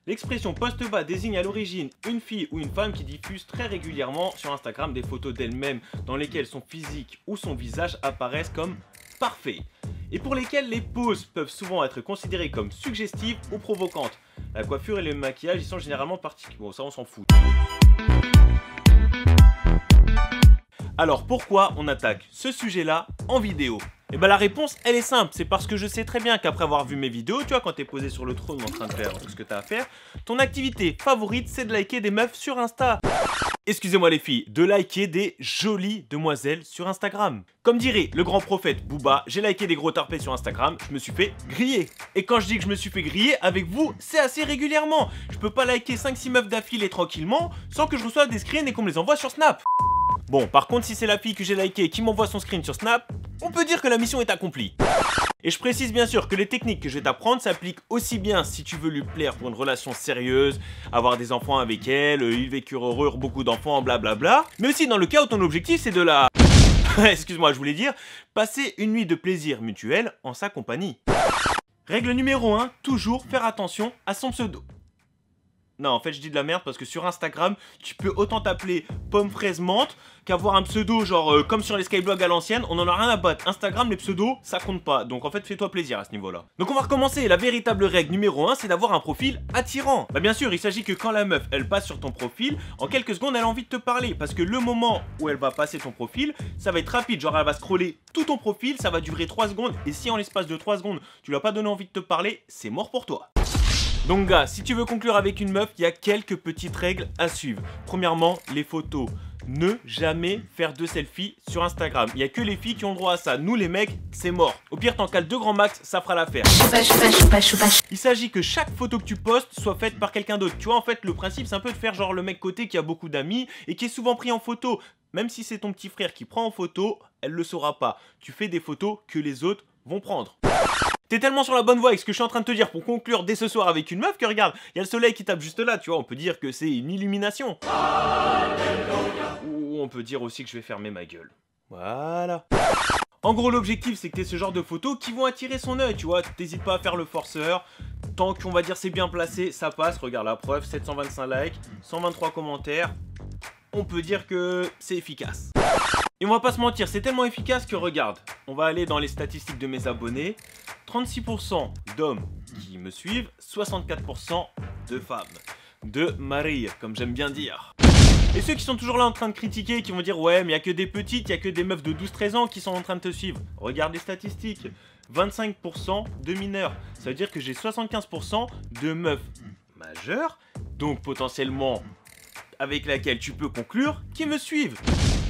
L'expression post bas désigne à l'origine une fille ou une femme qui diffuse très régulièrement sur Instagram des photos d'elle-même dans lesquelles son physique ou son visage apparaissent comme parfaits et pour lesquelles les poses peuvent souvent être considérées comme suggestives ou provocantes. La coiffure et le maquillage y sont généralement particuliers. Bon, ça on s'en fout. Alors pourquoi on attaque ce sujet-là en vidéo? Et bah la réponse elle est simple, c'est parce que je sais très bien qu'après avoir vu mes vidéos, tu vois, quand t'es posé sur le trône en train de faire ce que t'as à faire, ton activité favorite c'est de liker des meufs sur Insta. Excusez-moi les filles, de liker des jolies demoiselles sur Instagram. Comme dirait le grand prophète Booba, j'ai liké des gros tarpés sur Instagram, je me suis fait griller. Et quand je dis que je me suis fait griller, avec vous, c'est assez régulièrement. Je peux pas liker 5-6 meufs d'affilée tranquillement sans que je reçoive des screens et qu'on me les envoie sur Snap. Bon, par contre, si c'est la fille que j'ai liké et qui m'envoie son screen sur Snap, on peut dire que la mission est accomplie. Et je précise bien sûr que les techniques que je vais t'apprendre s'appliquent aussi bien si tu veux lui plaire pour une relation sérieuse, avoir des enfants avec elle, ils vécurent heureux, beaucoup d'enfants, blablabla, mais aussi dans le cas où ton objectif c'est de la... excuse-moi, je voulais dire, passer une nuit de plaisir mutuel en sa compagnie. Règle numéro 1, toujours faire attention à son pseudo. Non, en fait, je dis de la merde parce que sur Instagram, tu peux autant t'appeler pomme fraise menthe qu'avoir un pseudo genre comme sur les skyblogs à l'ancienne, on en a rien à battre. Instagram, les pseudos, ça compte pas. Donc en fait, fais-toi plaisir à ce niveau-là. Donc on va recommencer. La véritable règle numéro 1, c'est d'avoir un profil attirant. Bah bien sûr, il s'agit que quand la meuf, elle passe sur ton profil, en quelques secondes, elle a envie de te parler. Parce que le moment où elle va passer ton profil, ça va être rapide. Genre, elle va scroller tout ton profil, ça va durer 3 secondes. Et si en l'espace de 3 secondes, tu lui as pas donné envie de te parler, c'est mort pour toi. Donc gars, si tu veux conclure avec une meuf, il y a quelques petites règles à suivre. Premièrement, les photos. Ne jamais faire de selfies sur Instagram. Il n'y a que les filles qui ont droit à ça. Nous les mecs, c'est mort. Au pire, t'en cales 2 grands max, ça fera l'affaire. Il s'agit que chaque photo que tu postes soit faite par quelqu'un d'autre. Tu vois, en fait, le principe, c'est un peu de faire genre le mec côté qui a beaucoup d'amis et qui est souvent pris en photo. Même si c'est ton petit frère qui prend en photo, elle le saura pas. Tu fais des photos que les autres vont prendre. T'es tellement sur la bonne voie avec ce que je suis en train de te dire pour conclure dès ce soir avec une meuf que regarde, il y a le soleil qui tape juste là, tu vois, on peut dire que c'est une illumination. Ou on peut dire aussi que je vais fermer ma gueule. Voilà. En gros, l'objectif, c'est que t'aies ce genre de photos qui vont attirer son œil, tu vois. T'hésites pas à faire le forceur. Tant qu'on va dire c'est bien placé, ça passe. Regarde la preuve, 725 likes, 123 commentaires. On peut dire que c'est efficace. Et on va pas se mentir, c'est tellement efficace que regarde, on va aller dans les statistiques de mes abonnés. 36% d'hommes qui me suivent, 64% de femmes. De Marie, comme j'aime bien dire. Et ceux qui sont toujours là en train de critiquer, qui vont dire ouais mais il n'y a que des petites, il n'y a que des meufs de 12-13 ans qui sont en train de te suivre. Regarde les statistiques, 25% de mineurs. Ça veut dire que j'ai 75% de meufs majeures, donc potentiellement avec laquelle tu peux conclure, qui me suivent.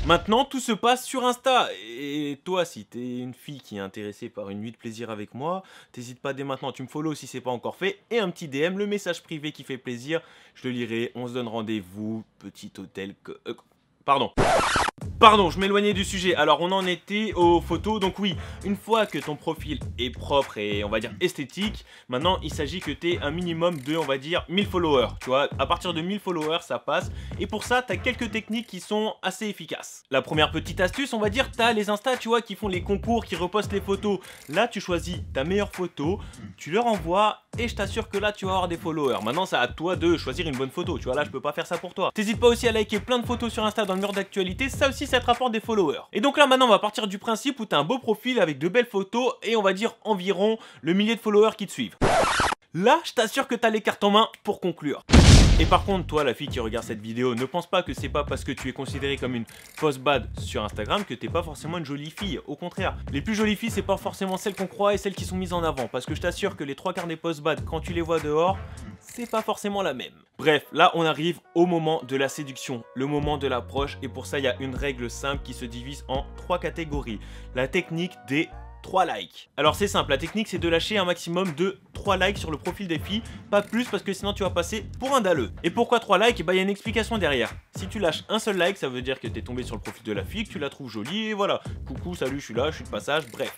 Maintenant, tout se passe sur Insta. Et toi, si t'es une fille qui est intéressée par une nuit de plaisir avec moi, t'hésites pas dès maintenant, tu me follow si c'est pas encore fait. Et un petit DM, le message privé qui fait plaisir, je le lirai, on se donne rendez-vous, petit hôtel que... Pardon, je m'éloignais du sujet. Alors, on en était aux photos. Donc oui, une fois que ton profil est propre et on va dire esthétique, maintenant, il s'agit que tu aies un minimum de, on va dire, 1000 followers. Tu vois, à partir de 1000 followers, ça passe. Et pour ça, tu as quelques techniques qui sont assez efficaces. La première petite astuce, on va dire, tu as les Insta, tu vois, qui font les concours, qui repostent les photos. Là, tu choisis ta meilleure photo, tu leur envoies et je t'assure que là, tu vas avoir des followers. Maintenant, c'est à toi de choisir une bonne photo. Tu vois, là, je peux pas faire ça pour toi. T'hésites pas aussi à liker plein de photos sur Insta dans le mur d'actualité. Ça aussi, ça te rapporte des followers. Et donc là maintenant on va partir du principe où tu as un beau profil avec de belles photos et on va dire environ le millier de followers qui te suivent. Là je t'assure que tu as les cartes en main pour conclure. Et par contre toi la fille qui regarde cette vidéo, ne pense pas que c'est pas parce que tu es considérée comme une post bad sur Instagram que t'es pas forcément une jolie fille. Au contraire, les plus jolies filles c'est pas forcément celles qu'on croit et celles qui sont mises en avant. Parce que je t'assure que les 3/4 des post bad quand tu les vois dehors, c'est pas forcément la même. Bref, là on arrive au moment de la séduction, le moment de l'approche et pour ça il y a une règle simple qui se divise en 3 catégories. La technique des 3 likes. Alors c'est simple, la technique c'est de lâcher un maximum de 3 likes sur le profil des filles, pas plus parce que sinon tu vas passer pour un dalleux. Et pourquoi 3 likes? Et bah il y a une explication derrière. Si tu lâches un seul like, ça veut dire que tu es tombé sur le profil de la fille, que tu la trouves jolie et voilà. Coucou, salut, je suis là, je suis de passage, bref.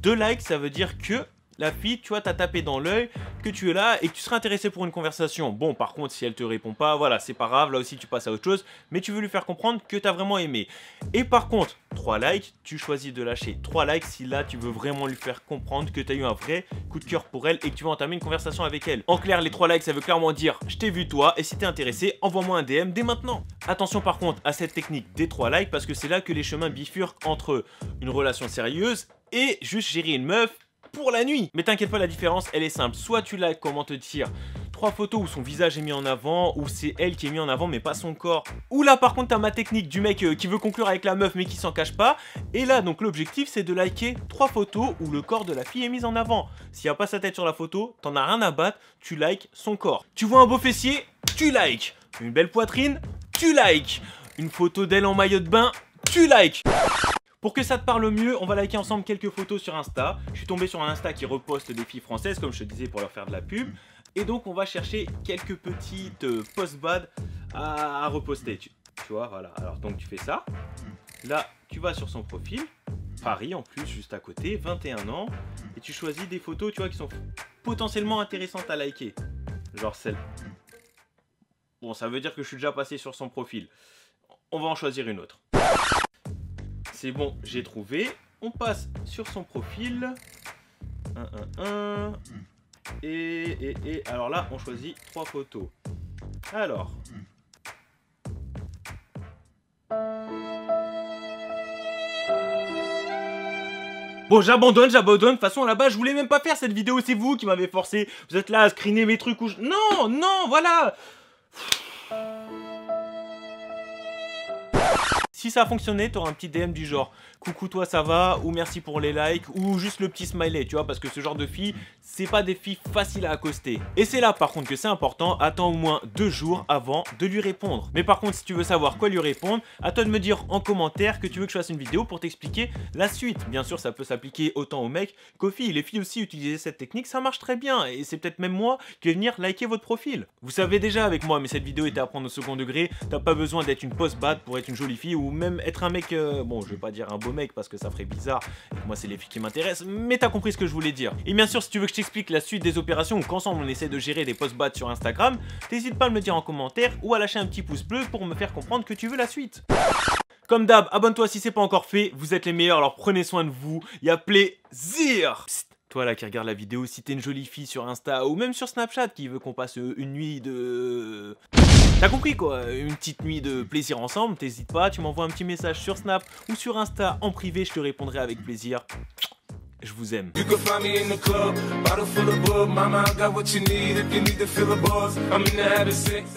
2 likes, ça veut dire que la fille, tu vois, t'as tapé dans l'œil que tu es là et que tu serais intéressé pour une conversation. Bon, par contre, si elle te répond pas, voilà, c'est pas grave, là aussi tu passes à autre chose, mais tu veux lui faire comprendre que t'as vraiment aimé. Et par contre, 3 likes, tu choisis de lâcher 3 likes si là tu veux vraiment lui faire comprendre que t'as eu un vrai coup de cœur pour elle et que tu veux entamer une conversation avec elle. En clair, les 3 likes, ça veut clairement dire je t'ai vu toi, et si t'es intéressé, envoie-moi un DM dès maintenant. Attention par contre à cette technique des 3 likes, parce que c'est là que les chemins bifurquent entre une relation sérieuse et juste gérer une meuf pour la nuit. Mais t'inquiète pas, la différence elle est simple. Soit tu likes, comment te dire, 3 photos où son visage est mis en avant, ou c'est elle qui est mis en avant mais pas son corps. Ou là par contre t'as ma technique du mec qui veut conclure avec la meuf mais qui s'en cache pas. Et là donc l'objectif c'est de liker 3 photos où le corps de la fille est mis en avant. S'il n'y a pas sa tête sur la photo, t'en as rien à battre, tu likes son corps. Tu vois un beau fessier, tu likes. Une belle poitrine, tu likes. Une photo d'elle en maillot de bain, tu likes. Pour que ça te parle mieux, on va liker ensemble quelques photos sur Insta. Je suis tombé sur un Insta qui reposte des filles françaises, comme je te disais, pour leur faire de la pub. Et donc, on va chercher quelques petites post-bad à reposter. Tu vois, voilà. Alors, donc, tu fais ça. Là, tu vas sur son profil. Paris, en plus, juste à côté, 21 ans. Et tu choisis des photos, tu vois, qui sont potentiellement intéressantes à liker. Genre celle. Bon, ça veut dire que je suis déjà passé sur son profil. On va en choisir une autre. C'est bon, j'ai trouvé. On passe sur son profil. Et alors là, on choisit 3 photos. Alors. Bon, j'abandonne. De toute façon, là-bas, je voulais même pas faire cette vidéo. C'est vous qui m'avez forcé. Vous êtes là à screener mes trucs où je... Non, voilà. Si ça a fonctionné, tu auras un petit DM du genre coucou toi ça va, ou merci pour les likes, ou juste le petit smiley, tu vois, parce que ce genre de filles, c'est pas des filles faciles à accoster. Et c'est là par contre que c'est important, attends au moins 2 jours avant de lui répondre. Mais par contre, si tu veux savoir quoi lui répondre, à toi de me dire en commentaire que tu veux que je fasse une vidéo pour t'expliquer la suite. Bien sûr, ça peut s'appliquer autant aux mecs qu'aux filles. Les filles aussi utiliser cette technique, ça marche très bien, et c'est peut-être même moi qui vais venir liker votre profil. Vous savez déjà avec moi, mais cette vidéo était à prendre au second degré, t'as pas besoin d'être une post-bad pour être une jolie fille, ou même être un mec, bon je vais pas dire un beau mec parce que ça ferait bizarre, et que moi c'est les filles qui m'intéressent, mais t'as compris ce que je voulais dire. Et bien sûr, si tu veux que je t'explique la suite des opérations ou qu'ensemble on essaie de gérer des post-bad sur Instagram, t'hésites pas à me le dire en commentaire ou à lâcher un petit pouce bleu pour me faire comprendre que tu veux la suite. Comme d'hab, abonne-toi si c'est pas encore fait, vous êtes les meilleurs, alors prenez soin de vous, y a plaisir. Psst. Toi là qui regarde la vidéo, si t'es une jolie fille sur Insta ou même sur Snapchat qui veut qu'on passe une nuit de... T'as compris quoi, une petite nuit de plaisir ensemble, t'hésites pas, tu m'envoies un petit message sur Snap ou sur Insta en privé, je te répondrai avec plaisir. Je vous aime. You can find me in the club, bottle full of bug, mama, I got what you need if you need to fill the buzz. I'm in the habit of sex.